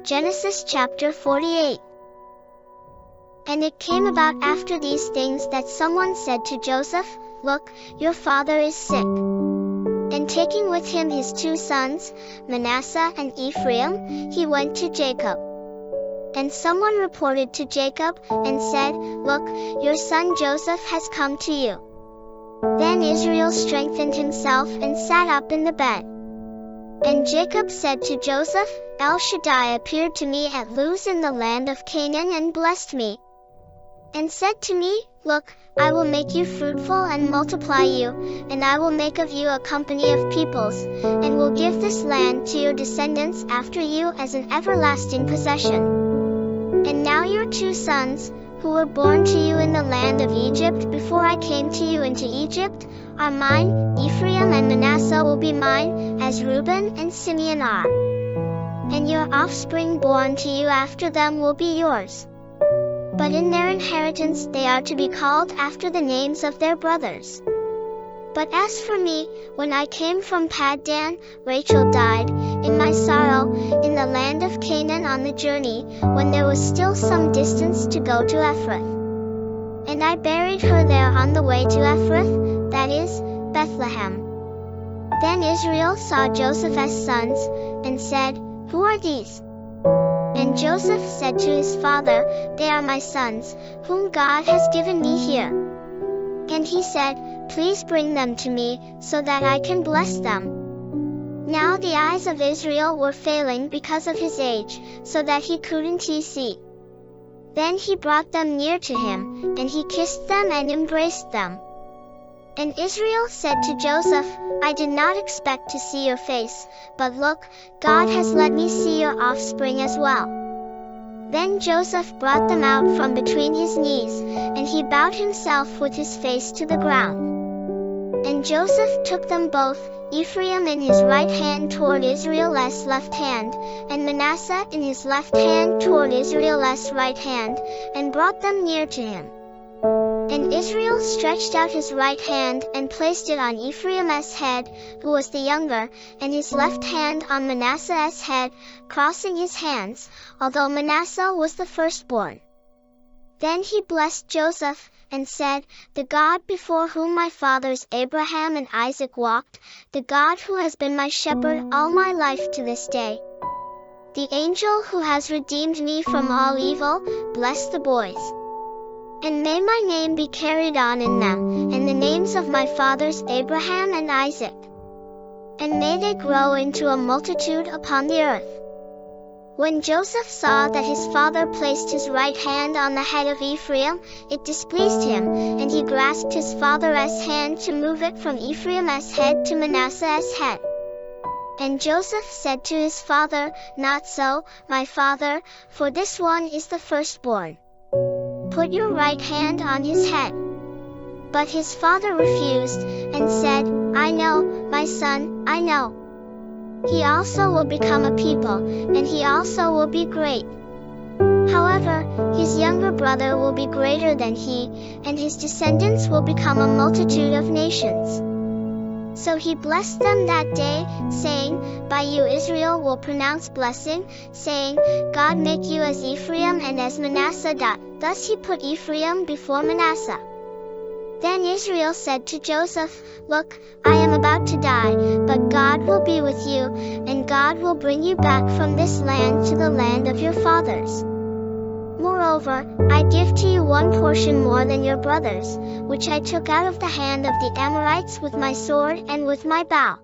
Genesis chapter 48. And it came about after these things that someone said to Joseph, "Look, your father is sick." And taking with him his 2 sons, Manasseh and Ephraim, he went to Jacob. And someone reported to Jacob, and said, "Look, your son Joseph has come to you." Then Israel strengthened himself and sat up in the bed. And Jacob said to Joseph, "El Shaddai appeared to me at Luz in the land of Canaan and blessed me, and said to me, 'Look, I will make you fruitful and multiply you, and I will make of you a company of peoples, and will give this land to your descendants after you as an everlasting possession.' And now your 2 sons, who were born to you in the land of Egypt before I came to you into Egypt, are mine. Ephraim and Manasseh will be mine, as Reuben and Simeon are. And your offspring born to you after them will be yours. But in their inheritance they are to be called after the names of their brothers. But as for me, when I came from Paddan, Rachel died, in my sorrow, in the land of Canaan on the journey, when there was still some distance to go to Ephrath. And I buried her there on the way to Ephrath, that is, Bethlehem. Then Israel saw Joseph's sons, and said, "Who are these?" And Joseph said to his father, "They are my sons, whom God has given me here." And he said, "Please bring them to me, so that I can bless them." Now the eyes of Israel were failing because of his age, so that he couldn't see. Then he brought them near to him, and he kissed them and embraced them. And Israel said to Joseph, "I did not expect to see your face, but look, God has let me see your offspring as well." Then Joseph brought them out from between his knees, and he bowed himself with his face to the ground. And Joseph took them both, Ephraim in his right hand toward Israel's left hand, and Manasseh in his left hand toward Israel's right hand, and brought them near to him. And Israel stretched out his right hand and placed it on Ephraim's head, who was the younger, and his left hand on Manasseh's head, crossing his hands, although Manasseh was the firstborn. Then he blessed Joseph, and said, "The God before whom my fathers Abraham and Isaac walked, the God who has been my shepherd all my life to this day, the angel who has redeemed me from all evil, bless the boys. And may my name be carried on in them, and the names of my fathers Abraham and Isaac. And may they grow into a multitude upon the earth." When Joseph saw that his father placed his right hand on the head of Ephraim, it displeased him, and he grasped his father's hand to move it from Ephraim's head to Manasseh's head. And Joseph said to his father, "Not so, my father, for this one is the firstborn. Put your right hand on his head." But his father refused, and said, "I know, my son, I know. He also will become a people, and he also will be great. However, his younger brother will be greater than he, and his descendants will become a multitude of nations." So he blessed them that day, saying, "By you Israel will pronounce blessing, saying, 'God make you as Ephraim and as Manasseh.'" Thus he put Ephraim before Manasseh. Then Israel said to Joseph, "Look, I am about to die, but God will be with you, and God will bring you back from this land to the land of your fathers. Moreover, I give to you 1 portion more than your brothers, which I took out of the hand of the Amorites with my sword and with my bow."